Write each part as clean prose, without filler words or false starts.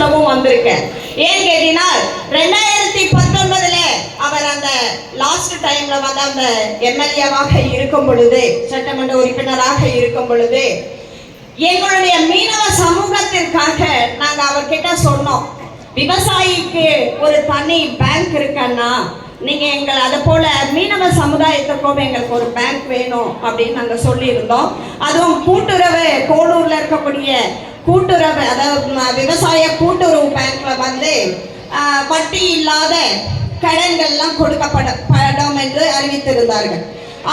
சொல்லவும் வந்திருக்கேன். ஏன் கேட்டீங்கன்னா 2019 அவர் அந்த லாஸ்ட் டைம்ல வந்து அந்த எம்எல்ஏவாக இருக்கும் பொழுது, சட்டமன்ற உறுப்பினராக இருக்கும் பொழுது எங்களுடைய மீனவ சமூகத்திற்காக நாங்க அவர்கிட்ட சொன்னோம், விவசாயிக்கு ஒரு தனி பேங்க் இருக்கன்னா நீங்க எங்களை அதை போல மீனவ சமுதாயத்துக்கும் எங்களுக்கு ஒரு பேங்க் வேணும் அப்படின்னு நாங்க சொல்லியிருந்தோம். அதுவும் கூட்டுறவு, கோளூர்ல இருக்கக்கூடிய கூட்டுறவு, அதாவது விவசாய கூட்டுறவு பேங்க்ல வந்து வட்டி இல்லாத கடன்கள்லாம் கொடுக்கப்படும் என்று அறிவித்திருந்தார்கள்.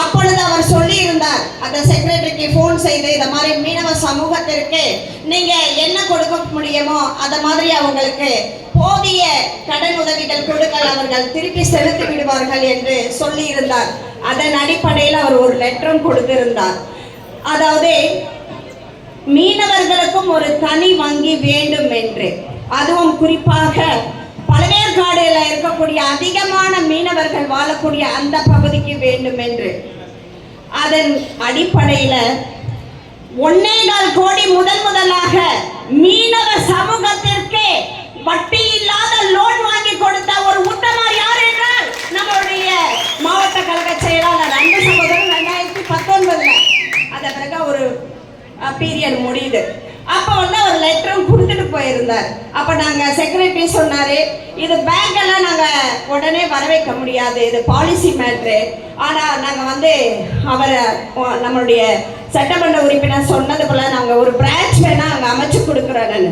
அப்பொழுது அவர் சொல்லி இருந்தார், அந்த செக்ரட்டரிக்கு போன் செய்து இந்த மாதிரி மீனவ சமூகத்திற்கு நீங்க என்ன கொடுக்க முடியுமோ அத மாதிரி அவங்களுக்கு போதிய கடன் உதவிகள் கொடுங்கள், அவர்கள் திருப்பி செலுத்தி விடுவார்கள் என்று சொல்லி இருந்தார். அதன் அடிப்படையில் அவர் ஒரு லெட்டரும் கொடுத்திருந்தார். அதாவது மீனவர்களுக்கும் ஒரு தனி வங்கி வேண்டும் என்று, அதுவும் குறிப்பாக பழவேற்காடுல இருக்கக்கூடிய அதிகமான மீனவர்கள் வாழக்கூடிய அந்த பகுதிக்கு வேண்டும் என்று. அதன் அடிப்படையில 1.25 கோடி முதலாக மீனவ சமூகத்திற்கு வட்டி இல்லாத லோன் வாங்கி கொடுத்த ஒரு உத்தமர் யார் என்றால் நம்மளுடைய மாவட்ட கழக செயலாளர் அன்பு சகோதரர் 2019 அத பிறகு ஒரு பீரியட் முடியுது. அப்ப வந்து ஒரு லெட்டரும் கொடுத்துட்டு போயிருந்தார். அப்ப நாங்க செக்ரட்டரி சொன்னாரு, இது பேங்க் எல்லாம் நாங்க உடனே வர வைக்க முடியாது, இது பாலிசி மேட்ரு. ஆனா நாங்க வந்து அவரை நம்மளுடைய சட்டமன்ற உறுப்பினர் சொன்னது போல நாங்க ஒரு பிரான்ச் வேணா அங்க அமைச்சு கொடுக்குறோம்.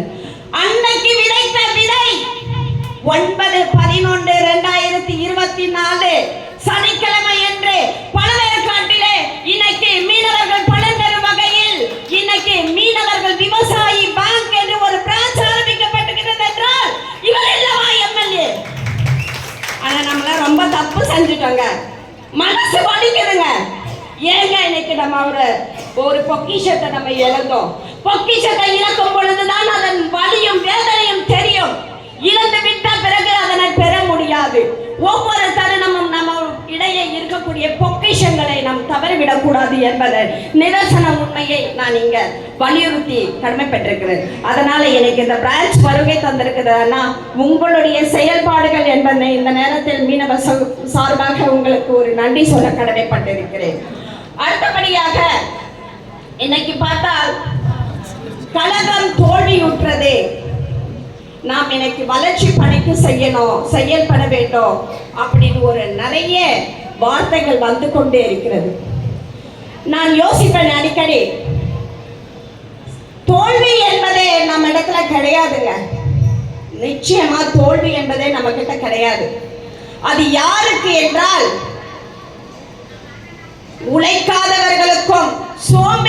அன்னைக்கு விதைத்த விதை 9/11/2024 சனிக்கிழமை என்று பழவேற்காட்டிலே இன்னைக்கு மீனவர்கள் பலன் பெறும் வகையில் இன்னைக்கு மீனவர்கள் விவசாயி பேங்க் என்று ஒரு பிரான்ச் ஆரம்பிக்கப்பட்டிருக்கிறது என்றால் இவர் இல்லவா எம்எல்ஏ? ஆனா நம்மள ரொம்ப தப்பு செஞ்சுட்டோங்க, மனசு வலிக்குதுங்க. ஏங்க இன்னைக்கு நம்ம ஒரு பொக்கிஷத்தை நம்ம இழந்தோம். பொக்கிஷத்தை இழக்கும் பொழுதுதான் அதன் வலியும் வேதனையும் தெரியும். இழந்து விட்ட பிறகு அதனை பெற முடியாது. ஒவ்வொரு தருணமும் நம்ம இடையே இருக்கக்கூடிய பொக்கிஷங்களை நாம் தவறிவிடக் கூடாது என்பதை நிதர்சன உண்மையை நான் இங்க வலியுறுத்தி கடமைப்பட்டிருக்கிறேன். அதனால எனக்கு இந்த பிரான்ச் வருகை தந்திருக்குதுன்னா உங்களுடைய செயல்பாடுகள் என்பதை இந்த நேரத்தில் மீனவ சார்பாக உங்களுக்கு ஒரு நன்றி சொல்ல கடமைப்பட்டிருக்கிறேன். அடுத்தபடியாக இன்னைக்கு பார்த்தால் கழகம் தோல்வியுற்றது. நாம் இன்னைக்கு வளர்ச்சி பணிக்கு செயல்பட வேண்டும் அப்படின்னு ஒரு நிறைய வார்த்தைகள் வந்து கொண்டே இருக்கிறது. நான் யோசிப்பேன் அடிக்கடி, தோல்வி என்பதே நம்ம இடத்துல கிடையாதுங்க. நிச்சயமா தோல்வி என்பதே நம்ம கிட்ட கிடையாது. அது யாருக்கு என்றால் உழைக்காதவர்களுக்கும் சோம்பேறி